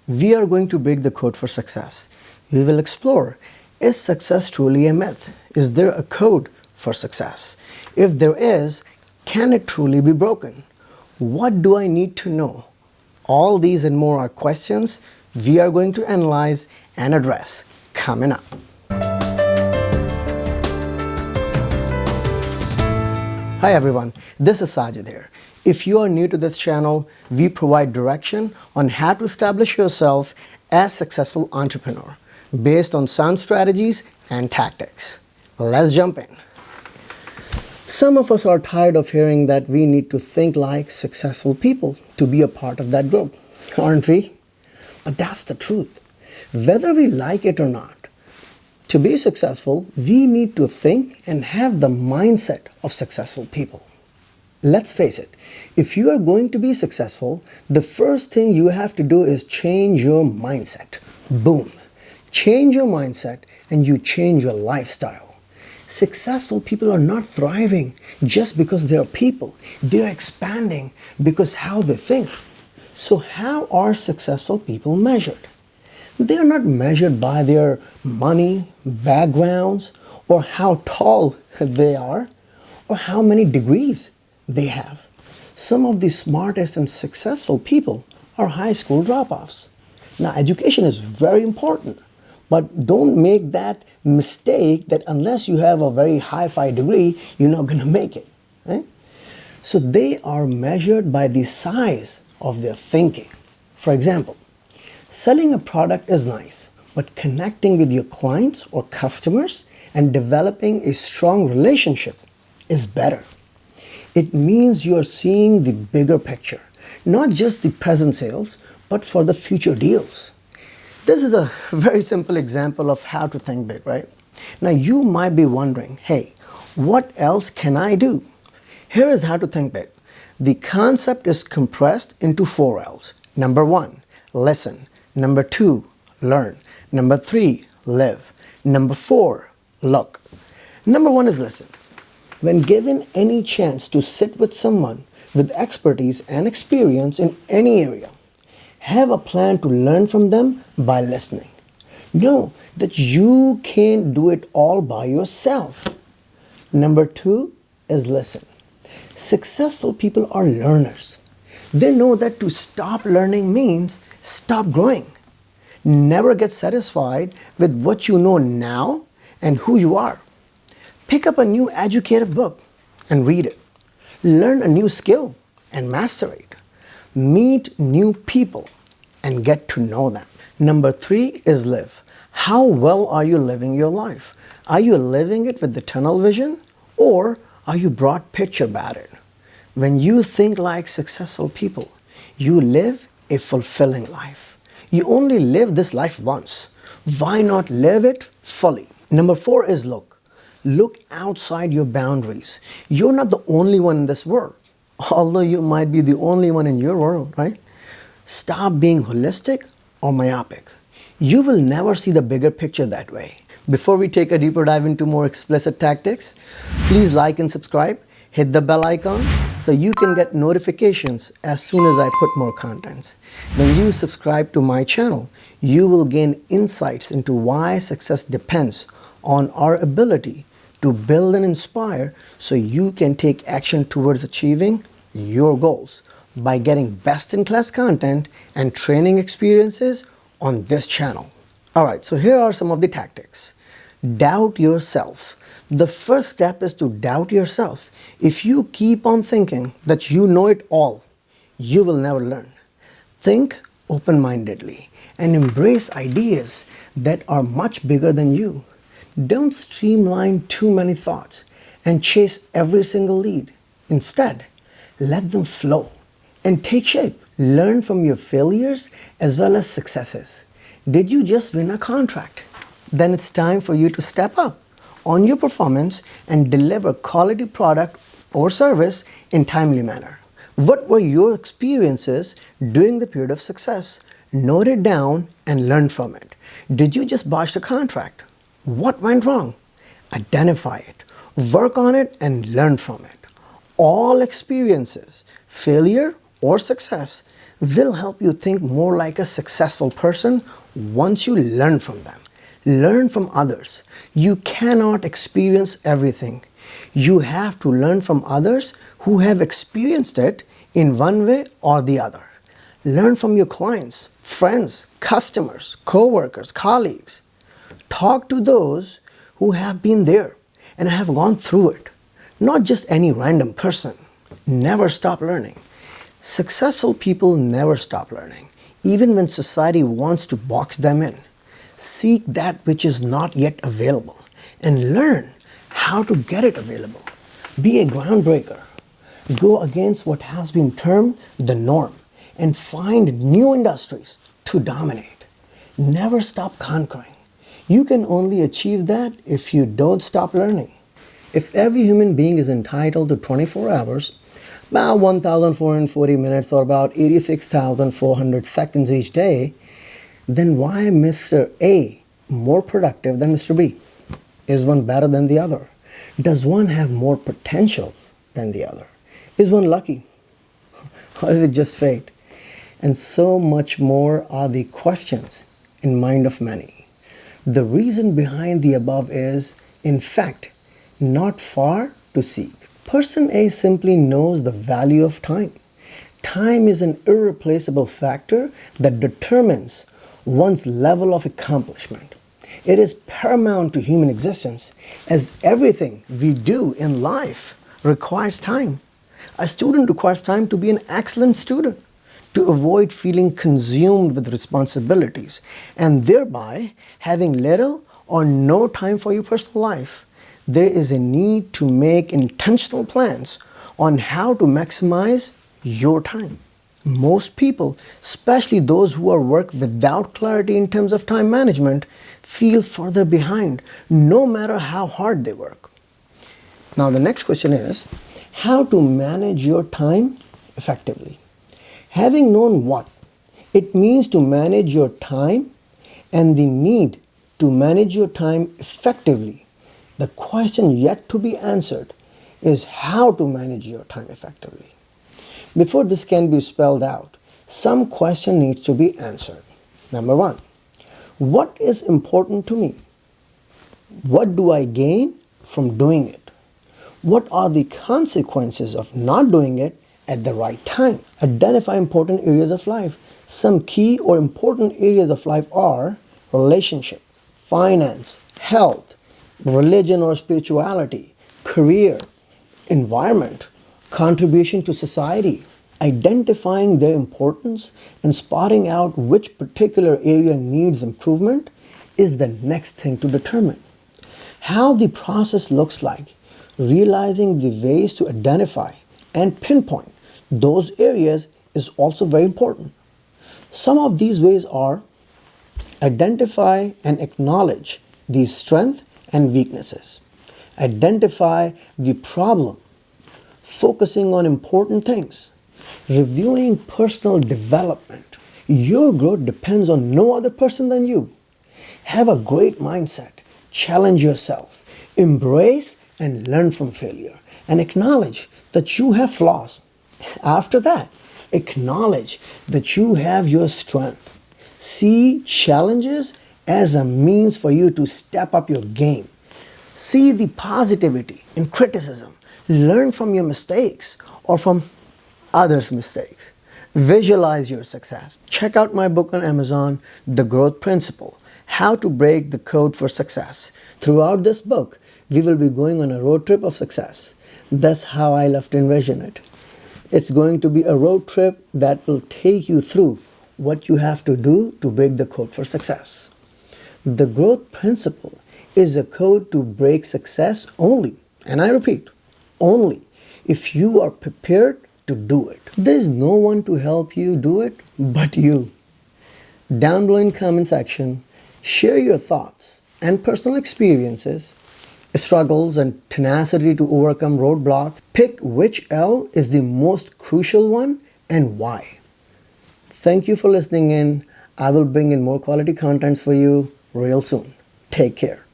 we are going to break the code for success. We will explore, is success truly a myth? Is there a code for success? If there is, can it truly be broken? What do I need to know? All these and more are questions we are going to analyze and address coming up. Hi everyone, this is Sajid here. If you are new to this channel, we provide direction on how to establish yourself as a successful entrepreneur based on sound strategies and tactics. Let's jump in. Some of us are tired of hearing that we need to think like successful people to be a part of that group, aren't we? But that's the truth. Whether we like it or not, to be successful, we need to think and have the mindset of successful people. Let's face it, if you are going to be successful, the first thing you have to do is change your mindset. Boom. Change your mindset and you change your lifestyle. Successful people are not thriving just because they are people. They are expanding because how they think. So how are successful people measured? They are not measured by their money, backgrounds, or how tall they are, or how many degrees they have. Some of the smartest and successful people are high school drop-offs. Now, education is very important, but don't make that mistake that unless you have a very high-fi degree, you're not going to make it. Right? So they are measured by the size of their thinking. For example, selling a product is nice, but connecting with your clients or customers and developing a strong relationship is better. It means you are seeing the bigger picture, not just the present sales, but for the future deals. This is a very simple example of how to think big, right? Now you might be wondering, hey, what else can I do? Here is how to think big. The concept is compressed into 4 L's. Number 1, listen. Number 2, learn. Number 3, live. Number 4, look. Number 1 is listen. When given any chance to sit with someone with expertise and experience in any area, have a plan to learn from them by listening. Know that you can't do it all by yourself. Number 2 is listen. Successful people are learners. They know that to stop learning means stop growing. Never get satisfied with what you know now and who you are. Pick up a new educative book and read it. Learn a new skill and master it. Meet new people and get to know them. Number 3 is live. How well are you living your life? Are you living it with the tunnel vision or are you broad picture about it? When you think like successful people, you live a fulfilling life. You only live this life once. Why not live it fully? Number 4 is look. Look outside your boundaries. You're not the only one in this world, although you might be the only one in your world, right? Stop being holistic or myopic. You will never see the bigger picture that way. Before we take a deeper dive into more explicit tactics, please like and subscribe. Hit the bell icon so you can get notifications as soon as I put more content. When you subscribe to my channel, you will gain insights into why success depends on our ability to build and inspire so you can take action towards achieving your goals by getting best-in-class content and training experiences on this channel. Alright, so here are some of the tactics. Doubt yourself. The first step is to doubt yourself. If you keep on thinking that you know it all, you will never learn. Think open-mindedly and embrace ideas that are much bigger than you. Don't streamline too many thoughts and chase every single lead. Instead, let them flow and take shape. Learn from your failures as well as successes. Did you just win a contract? Then it's time for you to step up on your performance and deliver quality product or service in timely manner. What were your experiences during the period of success? Note it down and learn from it. Did you just botch the contract? What went wrong? Identify it, work on it, and learn from it. All experiences, failure or success, will help you think more like a successful person once you learn from them. Learn from others. You cannot experience everything. You have to learn from others who have experienced it in one way or the other. Learn from your clients, friends, customers, co-workers, colleagues. Talk to those who have been there and have gone through it, not just any random person. Never stop learning. Successful people never stop learning, even when society wants to box them in. Seek that which is not yet available and learn how to get it available. Be a groundbreaker. Go against what has been termed the norm and find new industries to dominate. Never stop conquering. You can only achieve that if you don't stop learning. If every human being is entitled to 24 hours, about 1,440 minutes or about 86,400 seconds each day, then why Mr. A more productive than Mr. B? Is one better than the other? Does one have more potential than the other? Is one lucky? Or is it just fate? And so much more are the questions in mind of many. The reason behind the above is, in fact, not far to seek. Person A simply knows the value of time. Time is an irreplaceable factor that determines one's level of accomplishment. It is paramount to human existence, as everything we do in life requires time. A student requires time to be an excellent student, to avoid feeling consumed with responsibilities, and thereby having little or no time for your personal life. There is a need to make intentional plans on how to maximize your time. Most people, especially those who are work without clarity in terms of time management, feel further behind no matter how hard they work. Now the next question is, how to manage your time effectively? Having known what it means to manage your time and the need to manage your time effectively, the question yet to be answered is how to manage your time effectively. Before this can be spelled out, some question needs to be answered. Number one, what is important to me? What do I gain from doing it? What are the consequences of not doing it at the right time? Identify important areas of life. Some key or important areas of life are relationship, finance, health, religion or spirituality, career, environment, contribution to society. Identifying their importance and spotting out which particular area needs improvement is the next thing to determine. How the process looks like, realizing the ways to identify and pinpoint those areas is also very important. Some of these ways are: identify and acknowledge the strengths and weaknesses. Identify the problem, focusing on important things. Reviewing personal development. Your growth depends on no other person than you. Have a great mindset. Challenge yourself. Embrace and learn from failure. And acknowledge that you have flaws. After that, acknowledge that you have your strength. See challenges as a means for you to step up your game. See the positivity in criticism. Learn from your mistakes or from others' mistakes. Visualize your success. Check out my book on Amazon, The Growth Principle, How to Break the Code for Success. Throughout this book, we will be going on a road trip of success. That's how I love to envision it. It's going to be a road trip that will take you through what you have to do to break the code for success. The growth principle is a code to break success only, and I repeat, only if you are prepared to do it. There's no one to help you do it but you. Down below in comment section, share your thoughts and personal experiences, struggles and tenacity to overcome roadblocks. Pick which L is the most crucial one and why. Thank you for listening in. I will bring in more quality contents for you real soon. Take care.